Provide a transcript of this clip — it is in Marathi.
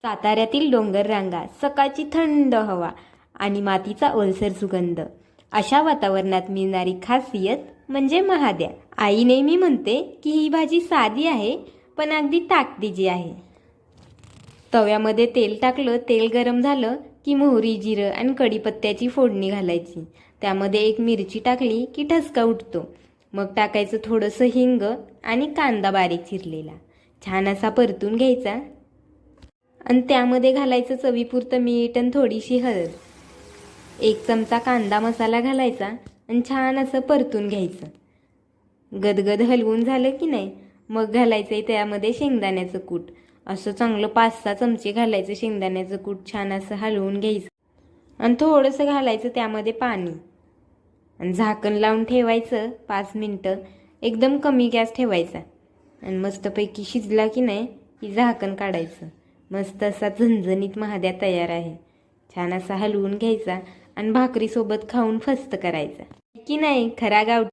साताऱ्यातील डोंगर रांगा, सकाळची थंड हवा आणि मातीचा ओलसर सुगंध, अशा वातावरणात मिळणारी खासियत म्हणजे महाद्या. आई नेहमी म्हणते की ही भाजी साधी आहे पण अगदी ताकदीची आहे. तव्यामध्ये तेल टाकलं, तेल गरम झालं की मोहरी, जिरं आणि कढीपत्त्याची फोडणी घालायची. त्यामध्ये एक मिरची टाकली की ठसका उठतो. मग टाकायचं थोडंसं हिंग आणि कांदा बारीक चिरलेला. छान असा परतून घ्यायचा आणि त्यामध्ये घालायचं चवीपुरतं मीठ आणि थोडीशी हळद. 1 चमचा कांदा मसाला घालायचा आणि छान असं परतून घ्यायचं. गदगद हलवून झालं की नाही, मग घालायचं त्यामध्ये शेंगदाण्याचं कूट. असं चांगलं 5-6 चमचे घालायचं शेंगदाण्याचं कूट. छान असं हलवून घ्यायचं आणि थोडंसं घालायचं त्यामध्ये पाणी आणि झाकण लावून ठेवायचं 5 मिनटं. एकदम कमी गॅस ठेवायचा आणि मस्तपैकी शिजला की नाही की झाकण काढायचं. मस्त असा झणझणीत महाद्या तयार आहे. छान असा हलवून घ्यायचा आणि भाकरीसोबत खाऊन फस्त करायचा की नाही. खरा गाव